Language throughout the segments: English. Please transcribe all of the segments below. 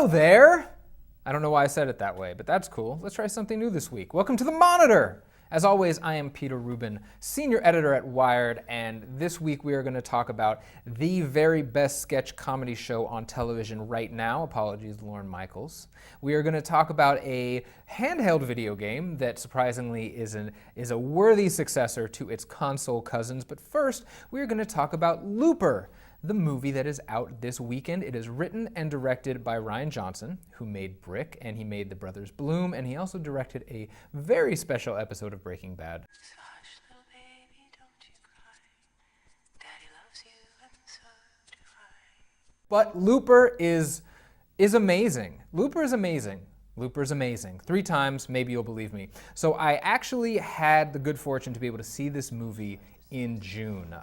Hello there! I don't know why I said it that way, but that's cool. Let's try something new this week. Welcome to The Monitor! As always, I am Peter Rubin, senior editor at Wired, and this week we are going to talk about the very best sketch comedy show on television right now. Apologies, Lorne Michaels. We are going to talk about a handheld video game that surprisingly is a worthy successor to its console cousins. But first, we are going to talk about Looper, the movie that is out this weekend. It is written and directed by Rian Johnson, who made Brick, and he made The Brothers Bloom, and he also directed a very special episode of Breaking Bad. So hush, little baby, don't you cry. Daddy loves you, and so do I. But Looper is amazing. Looper is amazing. Looper is amazing. 3 times, maybe you'll believe me. So I actually had the good fortune to be able to see this movie in June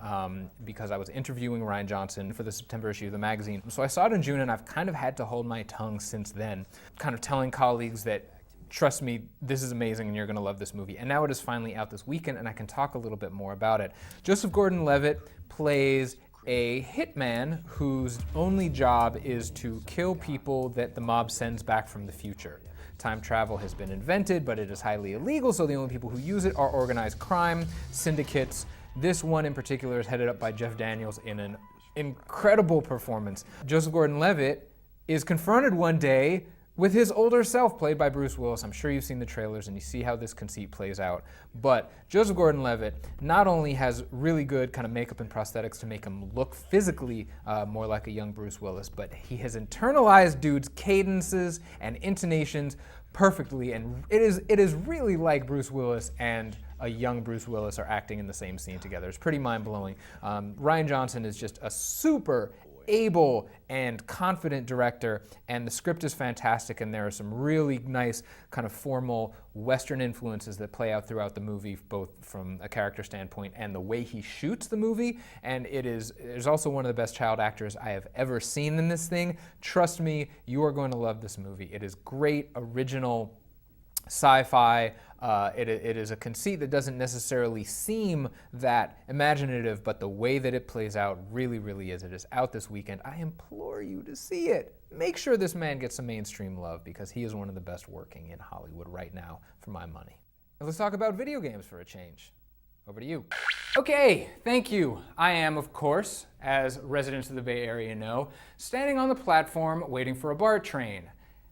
because I was interviewing Rian Johnson for the September issue of the magazine. So I saw it in June, and I've kind of had to hold my tongue since then, kind of telling colleagues that, trust me, this is amazing and you're going to love this movie. And now it is finally out this weekend, and I can talk a little bit more about it. Joseph Gordon-Levitt plays a hitman whose only job is to kill people that the mob sends back from the future. Time travel has been invented, but it is highly illegal, so the only people who use it are organized crime, syndicates. This one in particular is headed up by Jeff Daniels in an incredible performance. Joseph Gordon-Levitt is confronted one day with his older self, played by Bruce Willis. I'm sure you've seen the trailers and you see how this conceit plays out. But Joseph Gordon-Levitt not only has really good kind of makeup and prosthetics to make him look physically more like a young Bruce Willis, but he has internalized dude's cadences and intonations perfectly, and it is really like Bruce Willis and a young Bruce Willis are acting in the same scene together. It's pretty mind-blowing. Rian Johnson is just a super able and confident director, and the script is fantastic, and there are some really nice kind of formal Western influences that play out throughout the movie, both from a character standpoint and the way he shoots the movie. And there's also one of the best child actors I have ever seen in this thing. Trust me, you are going to love this movie. It is great, original sci-fi. It is a conceit that doesn't necessarily seem that imaginative, but the way that it plays out really, really is. It is out this weekend. I implore you to see it. Make sure this man gets some mainstream love, because he is one of the best working in Hollywood right now, for my money. Now let's talk about video games for a change. Over to you. Okay, thank you. I am, of course, as residents of the Bay Area know, standing on the platform waiting for a BART train.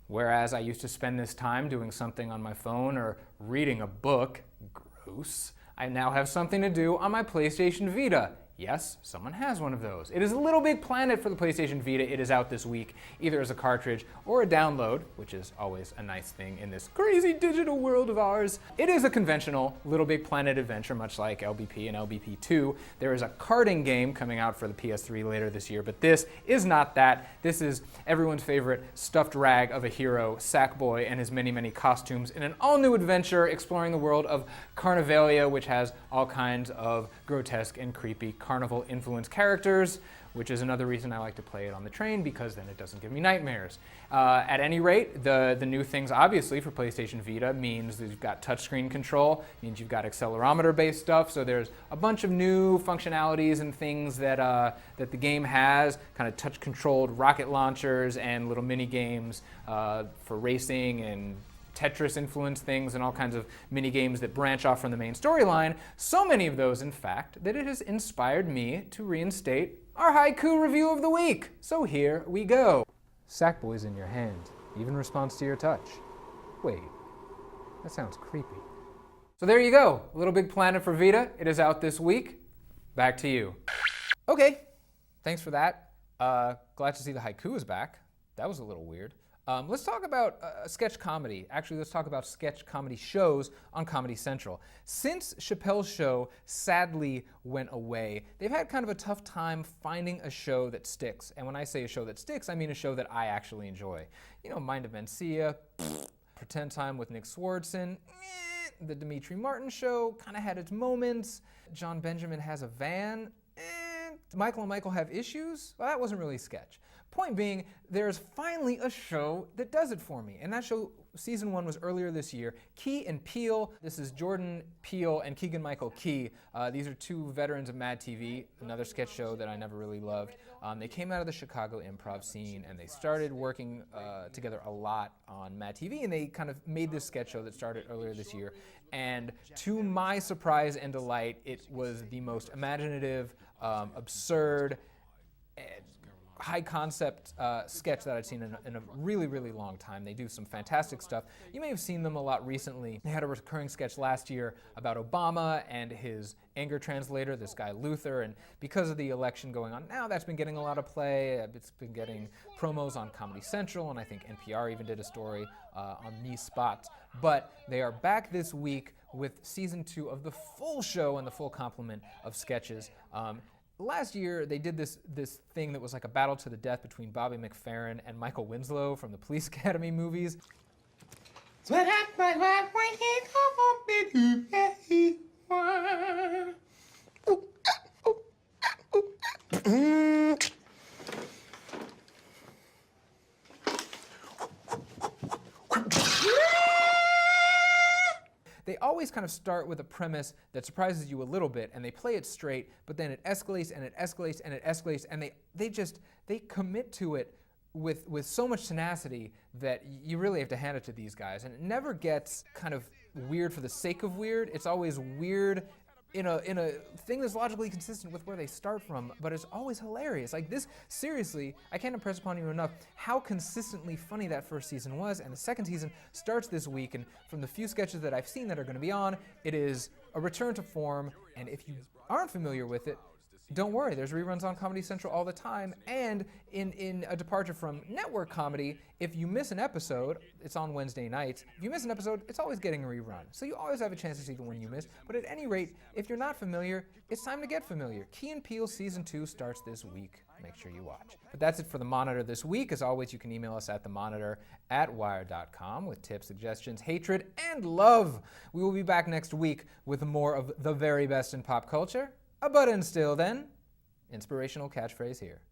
Whereas I used to spend this time doing something on my phone or reading a book, gross, I now have something to do on my PlayStation Vita. Yes, someone has one of those. It is Little Big Planet for the PlayStation Vita. It is out this week, either as a cartridge or a download, which is always a nice thing in this crazy digital world of ours. It is a conventional Little Big Planet adventure, much like LBP and LBP2. There is a karting game coming out for the PS3 later this year, but this is not that. This is everyone's favorite stuffed rag of a hero, Sackboy, and his many, many costumes in an all-new adventure exploring the world of Carnavalia, which has all kinds of grotesque and creepy carnival-influenced characters, which is another reason I like to play it on the train, because then it doesn't give me nightmares. At any rate, the new things, obviously, for PlayStation Vita means that you've got touchscreen control, means you've got accelerometer-based stuff, so there's a bunch of new functionalities and things that the game has, kind of touch-controlled rocket launchers and little mini-games for racing and Tetris-influenced things and all kinds of mini-games that branch off from the main storyline. So many of those, in fact, that it has inspired me to reinstate our Haiku review of the week. So here we go. Sackboy's in your hand, even responds to your touch. Wait, that sounds creepy. So there you go, Little Big Planet for Vita. It is out this week. Back to you. Okay, thanks for that. Glad to see the Haiku is back. That was a little weird. Let's talk about sketch comedy. Actually, let's talk about sketch comedy shows on Comedy Central. Since Chappelle's show sadly went away, they've had kind of a tough time finding a show that sticks. And when I say a show that sticks, I mean a show that I actually enjoy. You know, Mind of Mencia, Pretend Time with Nick Swardson, The Demetri Martin Show kind of had its moments. John Benjamin Has a Van, Michael and Michael have issues? Well, that wasn't really a sketch. Point being, there's finally a show that does it for me. And that show, season 1 was earlier this year. Key and Peele. This is Jordan Peele and Keegan-Michael Key. These are two veterans of Mad TV, another sketch show that I never really loved. They came out of the Chicago improv scene and they started working together a lot on Mad TV, and they kind of made this sketch show that started earlier this year. And to my surprise and delight, it was the most imaginative, absurd, high concept sketch that I'd seen in a really, really long time. They do some fantastic stuff. You may have seen them a lot recently. They had a recurring sketch last year about Obama and his anger translator, this guy Luther, and because of the election going on now, that's been getting a lot of play. It's been getting promos on Comedy Central, and I think NPR even did a story on these spots. But they are back this week with season 2 of the full show and the full complement of sketches. Last year, they did this thing that was like a battle to the death between Bobby McFerrin and Michael Winslow from the Police Academy movies. They always kind of start with a premise that surprises you a little bit, and they play it straight, but then it escalates and it escalates and it escalates, and they commit to it with so much tenacity that you really have to hand it to these guys. And it never gets kind of weird for the sake of weird. It's always weird in a thing that's logically consistent with where they start from, but it's always hilarious. Like this, seriously, I can't impress upon you enough how consistently funny that first season was, and the second season starts this week, and from the few sketches that I've seen that are going to be on, it is a return to form, and if you aren't familiar with it, don't worry, there's reruns on Comedy Central all the time, and in a departure from network comedy, if you miss an episode, it's on Wednesday nights, if you miss an episode, it's always getting a rerun. So you always have a chance to see the one you missed, but at any rate, if you're not familiar, it's time to get familiar. Key and Peele Season 2 starts this week. Make sure you watch. But that's it for The Monitor this week. As always, you can email us at themonitor@wire.com with tips, suggestions, hatred, and love. We will be back next week with more of the very best in pop culture. But until then, inspirational catchphrase here.